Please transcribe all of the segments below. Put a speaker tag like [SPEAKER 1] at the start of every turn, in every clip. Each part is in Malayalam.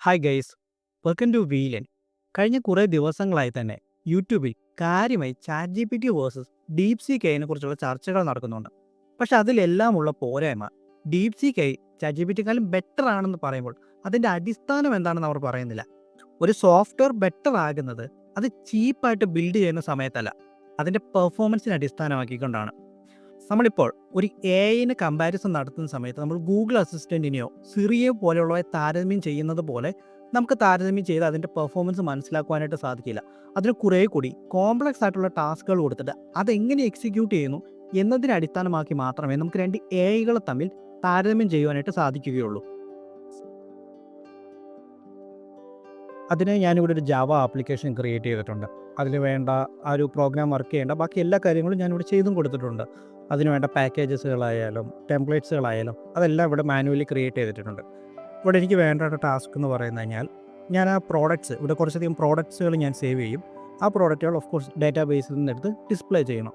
[SPEAKER 1] ഹായ് ഗൈസ്, വെൽക്കം ടു വീലൻ. കഴിഞ്ഞ കുറേ ദിവസങ്ങളായി തന്നെ യൂട്യൂബിൽ കാര്യമായി chat G P T versus deep C കെയിനെ കുറിച്ചുള്ള ചർച്ചകൾ നടക്കുന്നുണ്ട്. പക്ഷെ അതിലെല്ലാമുള്ള പോരായ്മ deep C K chat G P ടിക്കാളും ബെറ്റർ ആണെന്ന് പറയുമ്പോൾ അതിൻ്റെ അടിസ്ഥാനം എന്താണെന്ന് അവർ പറയുന്നില്ല. ഒരു സോഫ്റ്റ്വെയർ ബെറ്റർ ആകുന്നത് അത് ചീപ്പായിട്ട് ബിൽഡ് ചെയ്യുന്ന സമയത്തല്ല, അതിൻ്റെ പെർഫോമൻസിനെ അടിസ്ഥാനമാക്കിക്കൊണ്ടാണ്. നമ്മളിപ്പോൾ ഒരു എ ഐന് കമ്പാരിസൺ നടത്തുന്ന സമയത്ത് നമ്മൾ ഗൂഗിൾ അസിസ്റ്റൻറ്റിനെയോ സിറിയോ പോലെയുള്ളവയെ താരതമ്യം ചെയ്യുന്നത് പോലെ നമുക്ക് താരതമ്യം ചെയ്ത് അതിൻ്റെ പെർഫോമൻസ് മനസ്സിലാക്കുവാനായിട്ട് സാധിക്കില്ല. അതിന് കുറേ കൂടി കോംപ്ലക്സ് ആയിട്ടുള്ള ടാസ്കുകൾ കൊടുത്തിട്ട് അതെങ്ങനെ എക്സിക്യൂട്ട് ചെയ്യുന്നു എന്നതിനെ അടിസ്ഥാനമാക്കി മാത്രമേ നമുക്ക് രണ്ട് എ ഐകളെ തമ്മിൽ താരതമ്യം ചെയ്യുവാനായിട്ട് സാധിക്കുകയുള്ളൂ. അതിന് ഞാനിവിടെ ഒരു ജാവ ആപ്ലിക്കേഷൻ ക്രിയേറ്റ് ചെയ്തിട്ടുണ്ട്. അതിൽ വേണ്ട ആ ഒരു പ്രോഗ്രാം വർക്ക് ചെയ്യേണ്ട ബാക്കി എല്ലാ കാര്യങ്ങളും ഞാനിവിടെ ചെയ്തും കൊടുത്തിട്ടുണ്ട്. അതിന് വേണ്ട പാക്കേജസുകളായാലും ടെംപ്ലേറ്റ്സുകളായാലും അതെല്ലാം ഇവിടെ മാനുവലി ക്രിയേറ്റ് ചെയ്തിട്ടുണ്ട്. ഇവിടെ എനിക്ക് വേണ്ട ടാസ്ക് എന്ന് പറയുന്നത് കഴിഞ്ഞാൽ ഞാൻ ആ പ്രോഡക്ട്സ് ഇവിടെ കുറച്ചധികം പ്രോഡക്ട്സുകൾ ഞാൻ സേവ് ചെയ്യും. ആ പ്രോഡക്റ്റുകൾ ഓഫ് കോഴ്സ് ഡാറ്റാ ബേസിൽ നിന്നെടുത്ത് ഡിസ്പ്ലേ ചെയ്യണം.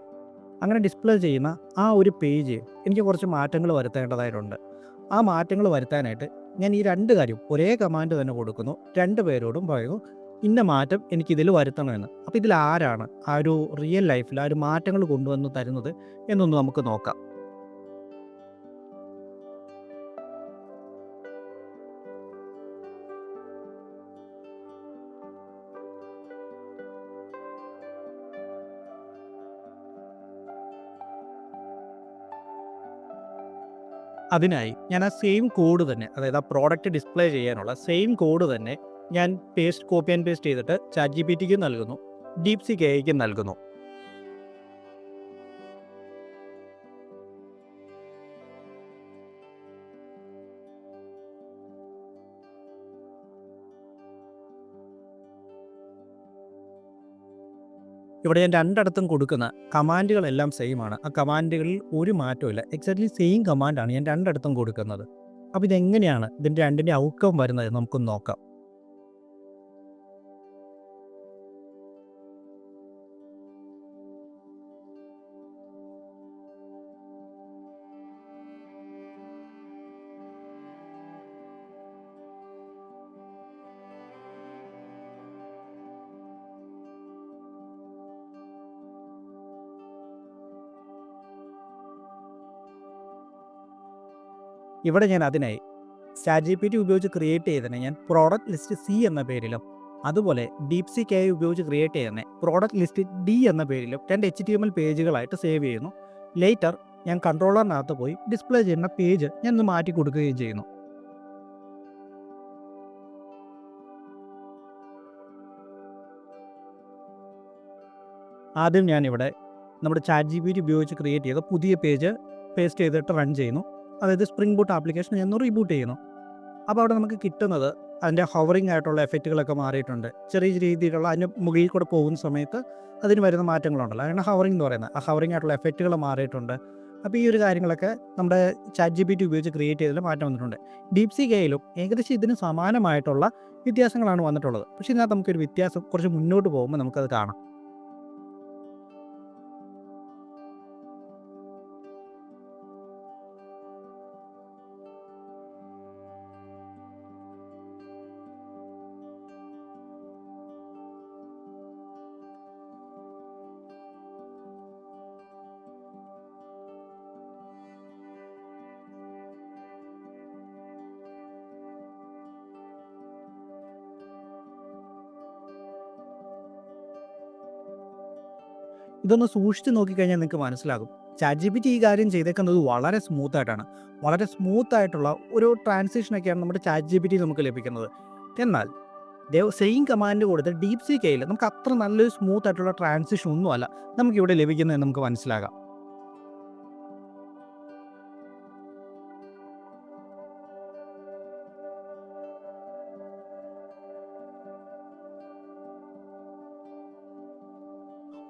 [SPEAKER 1] അങ്ങനെ ഡിസ്പ്ലേ ചെയ്യുന്ന ആ ഒരു പേജ് എനിക്ക് കുറച്ച് മാറ്റങ്ങൾ വരുത്തേണ്ടതായിട്ടുണ്ട്. ആ മാറ്റങ്ങൾ വരുത്താനായിട്ട് ഞാൻ ഈ രണ്ട് കാര്യം ഒരേ കമാൻഡ് തന്നെ കൊടുക്കുന്നു. രണ്ട് പേരോടും പറയുന്നു ഇന്ന മാറ്റം എനിക്കിതിൽ വരുത്തണമെന്ന്. അപ്പോൾ ഇതിൽ ആരാണ് ആ ഒരു റിയൽ ലൈഫിൽ ആ ഒരു മാറ്റങ്ങൾ കൊണ്ടുവന്ന് തരുന്നത് എന്നൊന്ന് നമുക്ക് നോക്കാം. അതിനായി ഞാൻ ആ സെയിം കോഡ് തന്നെ, അതായത് ആ പ്രോഡക്റ്റ് ഡിസ്പ്ലേ ചെയ്യാനുള്ള സെയിം കോഡ് തന്നെ ഞാൻ കോപ്പി ആൻഡ് പേസ്റ്റ് ചെയ്തിട്ട് ചാറ്റ് ജി പി ടിക്ക് നൽകുന്നു, ഡീപ് സി കെയ്ക്കും നൽകുന്നു. ഇവിടെ ഞാൻ രണ്ടിടത്തും കൊടുക്കുന്ന കമാൻഡുകളെല്ലാം സെയിം ആണ്. ആ കമാൻഡുകളിൽ ഒരു മാറ്റമില്ല. എക്സാക്ട്ലി സെയിം കമാൻഡാണ് ഞാൻ രണ്ടിടത്തും കൊടുക്കുന്നത്. അപ്പോൾ ഇതെങ്ങനെയാണ് ഇതിൻ്റെ രണ്ടിൻ്റെ ഔട്ട്കം വരുന്നത് നമുക്കൊന്ന് നോക്കാം. ഇവിടെ ഞാൻ അതിനായി ചാറ്റ് ജി പി ടി ഉപയോഗിച്ച് ക്രിയേറ്റ് ചെയ്തതിനെ ഞാൻ പ്രോഡക്റ്റ് ലിസ്റ്റ് സി എന്ന പേരിലും, അതുപോലെ ഡീപ് സി കെ ഉപയോഗിച്ച് ക്രിയേറ്റ് ചെയ്യുന്ന പ്രോഡക്റ്റ് ലിസ്റ്റ് ഡി എന്ന പേരിലും രണ്ട് HTML പേജുകളായിട്ട് സേവ് ചെയ്യുന്നു. ലേറ്റർ ഞാൻ കൺട്രോളറിനകത്ത് പോയി ഡിസ്പ്ലേ ചെയ്യുന്ന പേജ് ഞാൻ ഒന്ന് മാറ്റി കൊടുക്കുകയും ചെയ്യുന്നു. ആദ്യം ഞാനിവിടെ നമ്മുടെ ചാറ്റ് ജി പി ടി ഉപയോഗിച്ച് ക്രിയേറ്റ് ചെയ്ത പുതിയ പേജ് പേസ്റ്റ് ചെയ്തിട്ട് റൺ ചെയ്യുന്നു. അതായത് സ്പ്രിംഗ് ബൂട്ട് ആപ്ലിക്കേഷൻ ഞാൻ റീബൂട്ട് ചെയ്യുന്നു. അപ്പോൾ അവിടെ നമുക്ക് കിട്ടുന്നത് അതിൻ്റെ ഹവറിംഗ് ആയിട്ടുള്ള എഫക്റ്റുകളൊക്കെ മാറിയിട്ടുണ്ട്. ചെറിയ രീതിയിലുള്ള അതിൻ്റെ മുകളിൽ കൂടെ പോകുന്ന സമയത്ത് അതിന് വരുന്ന മാറ്റങ്ങളുണ്ടല്ലോ, അതാണ് ഹവറിംഗ് എന്ന് പറയുന്നത്. ആ ഹവറിംഗ് ആയിട്ടുള്ള എഫക്റ്റുകൾ മാറിയിട്ടുണ്ട്. അപ്പോൾ ഈ ഒരു കാര്യങ്ങളൊക്കെ നമ്മുടെ ചാറ്റ് ജി പി ടി ഉപയോഗിച്ച് ക്രിയേറ്റ് ചെയ്തതിൽ മാറ്റം വന്നിട്ടുണ്ട്. ഡീപ് സി കെയിലും ഏകദേശം ഇതിന് സമാനമായിട്ടുള്ള വ്യത്യാസങ്ങളാണ് വന്നിട്ടുള്ളത്. പക്ഷേ ഇതിനകത്ത് നമുക്കൊരു വ്യത്യാസം കുറച്ച് മുന്നോട്ട് പോകുമ്പോൾ നമുക്കത് കാണാം. ഇതൊന്ന് സൂക്ഷിച്ച് നോക്കിക്കഴിഞ്ഞാൽ നിങ്ങൾക്ക് മനസ്സിലാകും ചാറ്റ് ജി പി ടി ഈ കാര്യം ചെയ്തേക്കുന്നത് വളരെ സ്മൂത്തായിട്ടാണ്. വളരെ സ്മൂത്തായിട്ടുള്ള ഒരു ട്രാൻസിഷനൊക്കെയാണ് നമ്മുടെ ചാറ്റ് ജി പി ടി നമുക്ക് ലഭിക്കുന്നത്. എന്നാൽ സെയിം കമാൻഡ് കൊടുത്ത് ഡീപ് സി കെയിൽ നമുക്ക് അത്ര നല്ലൊരു സ്മൂത്ത് ആയിട്ടുള്ള ട്രാൻസിഷൻ ഒന്നുമല്ല നമുക്കിവിടെ ലഭിക്കുന്നതെന്ന് നമുക്ക് മനസ്സിലാകാം.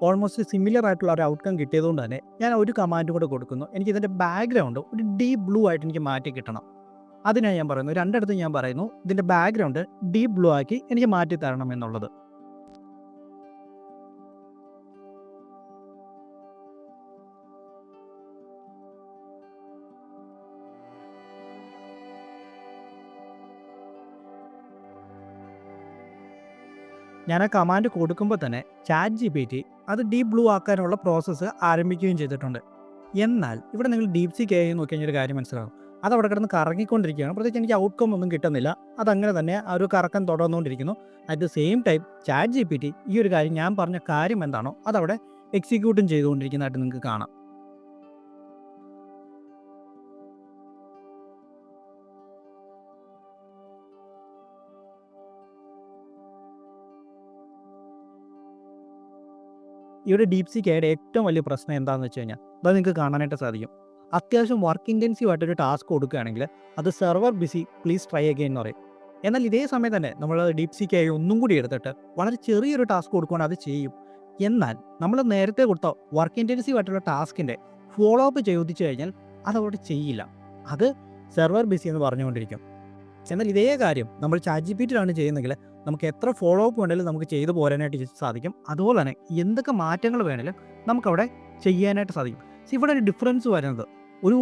[SPEAKER 1] ഓൾമോസ്റ്റ് സിമിലർ ആയിട്ടുള്ള ഒരു ഔട്ട്കം കിട്ടിയതുകൊണ്ട് തന്നെ ഞാൻ ഒരു കമാൻഡ് കൂടെ കൊടുക്കുന്നു. എനിക്ക് ഇതിൻ്റെ ബാക്ക്ഗ്രൗണ്ട് ഒരു ഡീപ്പ് ബ്ലൂ ആയിട്ട് എനിക്ക് മാറ്റി കിട്ടണം. അതിനായി ഞാൻ പറയുന്നു, രണ്ടിടത്തും ഞാൻ പറയുന്നു ഇതിൻ്റെ ബാക്ക്ഗ്രൗണ്ട് ഡീപ്പ് ബ്ലൂ ആക്കി എനിക്ക് മാറ്റി തരണം എന്നുള്ളത്. ഞാൻ ആ കമാൻഡ് കൊടുക്കുമ്പോൾ തന്നെ ചാറ്റ് ജി പി ടി അത് ഡീപ് ബ്ലൂ ആക്കാനുള്ള പ്രോസസ്സ് ആരംഭിക്കുകയും ചെയ്തിട്ടുണ്ട്. എന്നാൽ ഇവിടെ നിങ്ങൾ ഡീപ് സീക്ക് AI നോക്കി കഴിഞ്ഞാൽ ഒരു കാര്യം മനസ്സിലാവും. അത് അവിടെ കിടന്ന് കറങ്ങിക്കൊണ്ടിരിക്കുകയാണ്. പ്രത്യേകിച്ച് എനിക്ക് ഔട്ട്കം ഒന്നും കിട്ടുന്നില്ല. അതങ്ങനെ തന്നെ ആ ഒരു കറക്കം തുടർന്നുകൊണ്ടിരിക്കുന്നു. At the same time chat G P T ഈ ഒരു കാര്യം ഞാൻ പറഞ്ഞ കാര്യം എന്താണോ അതവിടെ എക്സിക്യൂട്ടും ചെയ്തുകൊണ്ടിരിക്കുന്നതായിട്ട് നിങ്ങൾക്ക് കാണാം. ഈ ഒരു ഡീപ് സീക്ക് AIയുടെ ഏറ്റവും വലിയ പ്രശ്നം എന്താണെന്ന് വെച്ച് കഴിഞ്ഞാൽ അത് നിങ്ങൾക്ക് കാണാനായിട്ട് സാധിക്കും. അത്യാവശ്യം വർക്ക് ഇൻറ്റൻസീവ് ആയിട്ടൊരു ടാസ്ക് കൊടുക്കുകയാണെങ്കിൽ അത് server busy please try again എന്ന് പറയും. എന്നാൽ ഇതേ സമയം തന്നെ നമ്മൾ ഡീപ് സീക്ക് AI ഒന്നും കൂടി എടുത്തിട്ട് വളരെ ചെറിയൊരു ടാസ്ക് കൊടുക്കുകയാണെങ്കിൽ അത് ചെയ്യും. എന്നാൽ നമ്മൾ നേരത്തെ കൊടുത്ത വർക്ക് ഇൻറ്റൻസീവ് ആയിട്ടുള്ള ടാസ്കിൻ്റെ ഫോളോ അപ്പ് ചോദിച്ചു കഴിഞ്ഞാൽ അതവിടെ ചെയ്യില്ല. അത് സെർവർ ബിസി എന്ന് പറഞ്ഞുകൊണ്ടിരിക്കും. എന്നാൽ ഇതേ കാര്യം നമ്മൾ ചാറ്റ് ജി പി ടിയിലാണ് ചെയ്യുന്നതെങ്കിൽ നമുക്ക് എത്ര ഫോളോ അപ്പ് വേണമെങ്കിലും നമുക്ക് ചെയ്തു പോരാനായിട്ട് സാധിക്കും. അതുപോലെ തന്നെ എന്തൊക്കെ മാറ്റങ്ങൾ വേണമെങ്കിലും നമുക്കവിടെ ചെയ്യാനായിട്ട് സാധിക്കും. പക്ഷേ ഇവിടെ ഒരു ഡിഫറൻസ് വരുന്നത് ഒരു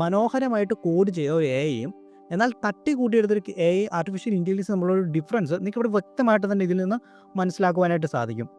[SPEAKER 1] മനോഹരമായിട്ട് കോഡ് ചെയ്ത ഒരു എഐയും എന്നാൽ തട്ടി കൂട്ടിയെടുത്തൊരു AI ആർട്ടിഫിഷ്യൽ ഇൻ്റലിജൻസ് നമ്മളൊരു ഡിഫറൻസ് നിങ്ങൾക്ക് ഇവിടെ വ്യക്തമായിട്ട് തന്നെ ഇതിൽ നിന്ന് മനസ്സിലാക്കുവാനായിട്ട് സാധിക്കും.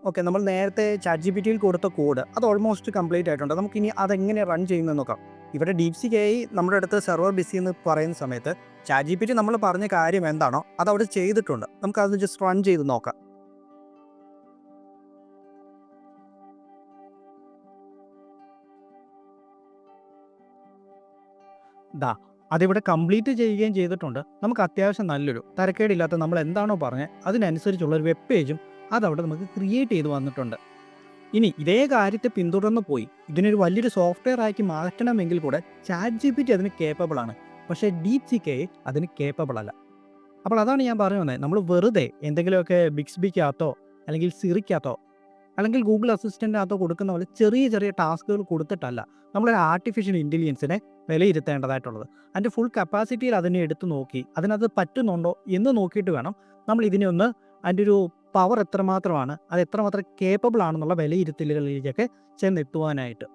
[SPEAKER 1] ഓക്കെ, നമ്മൾ നേരത്തെ ചാറ്റ് ജി പി ടിയിൽ കൊടുത്ത കോഡ് അത് ഓൾമോസ്റ്റ് കംപ്ലീറ്റ് ആയിട്ടുണ്ട്. നമുക്കിനി അതെങ്ങനെ റൺ ചെയ്യുന്നതെന്ന് നോക്കാം. ഇവിടെ ഡീപ് സീക്ക് AI നമ്മുടെ അടുത്ത് സെർവർ ബിസി എന്ന് പറയുന്ന സമയത്ത് ചാറ്റ് ജി പി ടി നമ്മൾ പറഞ്ഞ കാര്യം എന്താണോ അത് അവിടെ ചെയ്തിട്ടുണ്ട്. നമുക്കത് ജസ്റ്റ് റൺ ചെയ്ത് നോക്കാം. ദാ അതിവിടെ കംപ്ലീറ്റ് ചെയ്യുകയും ചെയ്തിട്ടുണ്ട്. നമുക്ക് അത്യാവശ്യം നല്ലൊരു തരക്കേടില്ലാത്ത നമ്മൾ എന്താണോ പറഞ്ഞത് അതിനനുസരിച്ചുള്ള ഒരു വെബ് പേജും അതവിടെ നമുക്ക് ക്രിയേറ്റ് ചെയ്ത് വന്നിട്ടുണ്ട്. ഇനി ഇതേ കാര്യത്തെ പിന്തുടർന്ന് പോയി ഇതിനൊരു വലിയൊരു സോഫ്റ്റ്വെയർ ആക്കി മാറ്റണമെങ്കിൽ കൂടെ ചാറ്റ് ജി പി ടി അതിന് കേപ്പബിൾ ആണ്. പക്ഷേ ഡീപ് സീക്ക് AI അതിന് കേപ്പബിൾ അല്ല. അപ്പോൾ അതാണ് ഞാൻ പറഞ്ഞു വന്നത്. നമ്മൾ വെറുതെ എന്തെങ്കിലുമൊക്കെ ബിക്സ്ബിക്കകത്തോ അല്ലെങ്കിൽ സിറിക്കകത്തോ അല്ലെങ്കിൽ ഗൂഗിൾ അസിസ്റ്റൻറ്റിനകത്തോ കൊടുക്കുന്ന പോലെ ചെറിയ ചെറിയ ടാസ്കുകൾ കൊടുത്തിട്ടല്ല നമ്മളൊരു ആർട്ടിഫിഷ്യൽ ഇൻ്റലിജൻസിനെ വിലയിരുത്തേണ്ടതായിട്ടുള്ളത്. അതിൻ്റെ ഫുൾ കപ്പാസിറ്റിയിൽ അതിനെ എടുത്തു നോക്കി അതിനകത്ത് പറ്റുന്നുണ്ടോ എന്ന് നോക്കിയിട്ട് വേണം നമ്മൾ ഇതിനെ ഒന്ന് അതിൻ്റെ ഒരു പവർ എത്രമാത്രമാണ് അത് എത്രമാത്രം കേപ്പബിൾ ആണെന്നുള്ള വിലയിരുത്തലുകളിലേക്കൊക്കെ ചെന്നെത്തുവാനായിട്ട്.